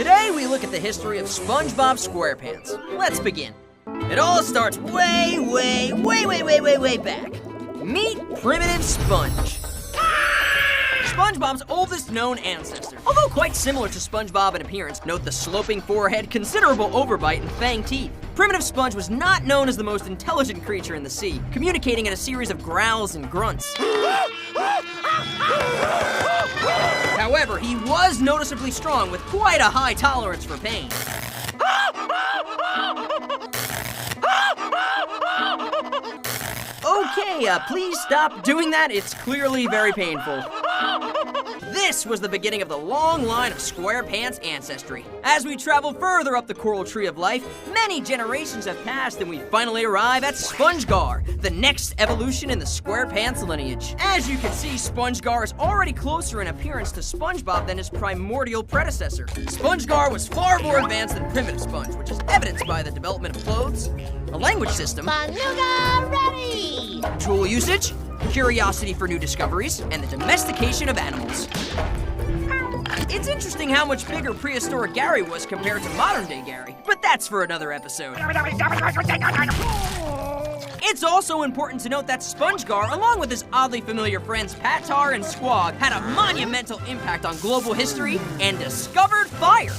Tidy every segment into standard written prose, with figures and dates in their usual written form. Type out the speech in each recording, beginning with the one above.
Today we look at the history of SpongeBob SquarePants. Let's begin. It all starts way back. Meet Primitive Sponge. SpongeBob's oldest known ancestor. Although quite similar to SpongeBob in appearance, note the sloping forehead, considerable overbite, and fanged teeth. Primitive Sponge was not known as the most intelligent creature in the sea, communicating in a series of growls and grunts. However, he was noticeably strong with quite a high tolerance for pain. Okay, please stop doing that. It's clearly very painful. This was the beginning of the long line of SquarePants ancestry. As we travel further up the coral tree of life, many generations have passed and we finally arrive at SpongeGar, the next evolution in the SquarePants lineage. As you can see, SpongeGar is already closer in appearance to SpongeBob than his primordial predecessor. SpongeGar was far more advanced than Primitive Sponge, which is evidenced by the development of clothes, a language system, ready! tool usage, curiosity for new discoveries, and the domestication of animals. It's interesting how much bigger prehistoric Gary was compared to modern-day Gary, but that's for another episode. It's also important to note that SpongeGar, along with his oddly familiar friends Patar and Squog, had a monumental impact on global history and discovered fire.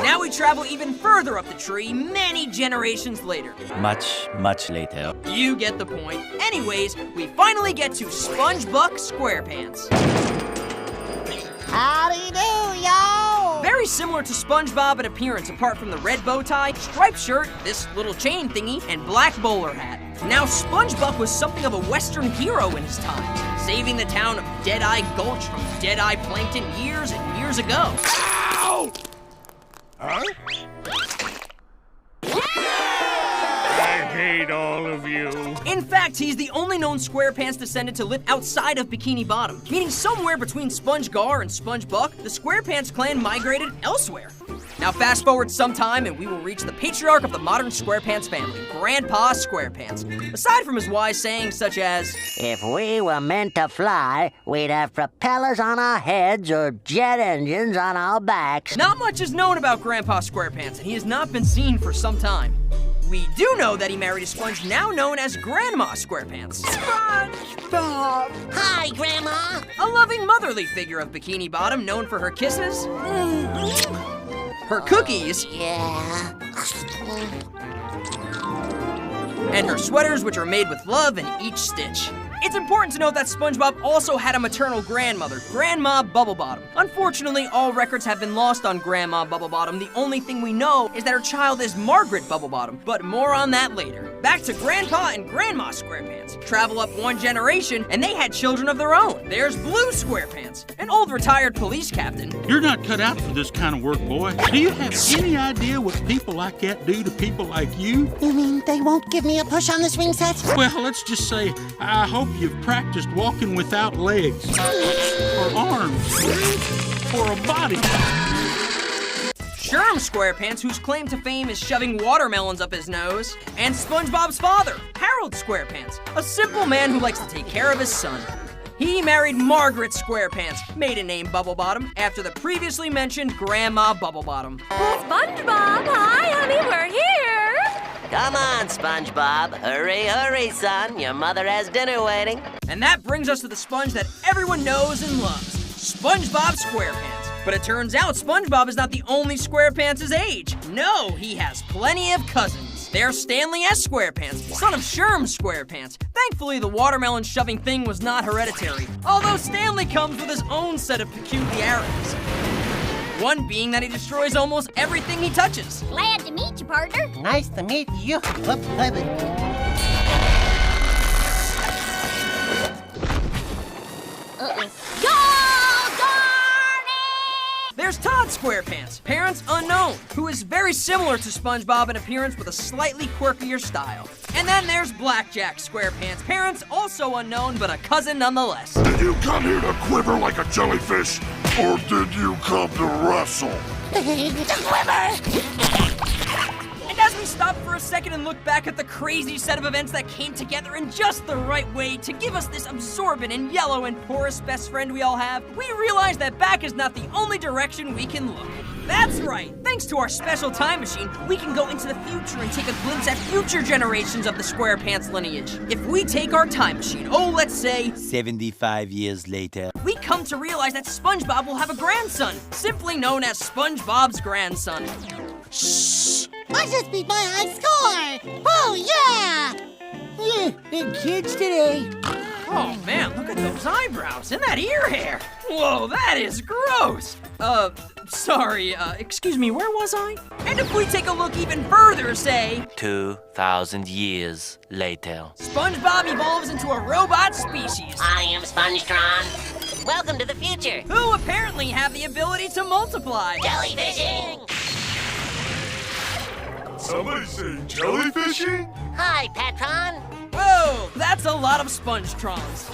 Now we travel even further up the tree, many generations later. Much later. You get the point. Anyways, we finally get to SpongeBob SquarePants. Howdy do, y'all! Very similar to SpongeBob in appearance, apart from the red bow tie, striped shirt, this little chain thingy, and black bowler hat. Now, SpongeBob was something of a Western hero in his time, saving the town of Deadeye Gulch from Deadeye Plankton years and years ago. Ow! Huh? I hate all of you. In fact, he's the only known SquarePants descendant to live outside of Bikini Bottom, meaning somewhere between SpongeGar and SpongeBuck, the SquarePants clan migrated elsewhere. Now fast forward some time and we will reach the patriarch of the modern SquarePants family, Grandpa SquarePants. Aside from his wise sayings such as, "If we were meant to fly, we'd have propellers on our heads or jet engines on our backs." not much is known about Grandpa SquarePants, and he has not been seen for some time. We do know that he married a sponge now known as Grandma SquarePants. SpongeBob! Hi, Grandma! A loving motherly figure of Bikini Bottom, known for her kisses, her cookies, Yeah. and her sweaters, which are made with love in each stitch. It's important to note that SpongeBob also had a maternal grandmother, Grandma Bubblebottom. Unfortunately, all records have been lost on Grandma Bubblebottom. The only thing we know is that her child is Margaret Bubblebottom, but more on that later. Back to Grandpa and Grandma SquarePants. Travel up one generation, and they had children of their own. There's Blue SquarePants, an old retired police captain. You're not cut out for this kind of work, boy. Do you have any idea what people like that do to people like you? You mean they won't give me a push on the swing set? Well, let's just say, I hope you've practiced walking without legs, or arms, or a body. Sherm SquarePants, whose claim to fame is shoving watermelons up his nose, and SpongeBob's father, Harold SquarePants, a simple man who likes to take care of his son. He married Margaret SquarePants, maiden name Bubblebottom, after the previously mentioned Grandma Bubblebottom. SpongeBob, hi, honey, we're here. Come on, SpongeBob. Hurry, hurry, son. Your mother has dinner waiting. And that brings us to the sponge that everyone knows and loves, SpongeBob SquarePants. But it turns out SpongeBob is not the only SquarePants his age. No, he has plenty of cousins. There's Stanley S. SquarePants, son of Sherm SquarePants. Thankfully, the watermelon shoving thing was not hereditary, although Stanley comes with his own set of peculiarities. One being that he destroys almost everything he touches. Glad to meet you, partner. Nice to meet you. There's Todd SquarePants, parents unknown, who is very similar to SpongeBob in appearance with a slightly quirkier style. And then there's Blackjack SquarePants, parents also unknown, but a cousin nonetheless. Did you come here to quiver like a jellyfish, or did you come to wrestle? And as we stop for a second and look back at the crazy set of events that came together in just the right way to give us this absorbent and yellow and porous best friend we all have, we realize that back is not the only direction we can look. That's right! Thanks to our special time machine, we can go into the future and take a glimpse at future generations of the SquarePants lineage. If we take our time machine, let's say 75 years later. we come to realize that SpongeBob will have a grandson, simply known as SpongeBob's grandson. Shh! I just beat my high score! Oh, yeah! Kids today. Oh man, look at those eyebrows and that ear hair. Whoa, that is gross. Sorry, excuse me, where was I? And if we take a look even further, say 2,000 years later. SpongeBob evolves into a robot species I am SpongeTron. Welcome to the future. who apparently have the ability to multiply. Jellyfishing. Somebody say jellyfishing? Hi, Patron. Whoa, that's a lot of SpongeTrons.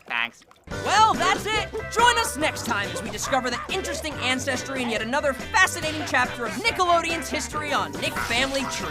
Thanks. Well, that's it. Join us next time as we discover the interesting ancestry in yet another fascinating chapter of Nickelodeon's history on Nick Family Tree.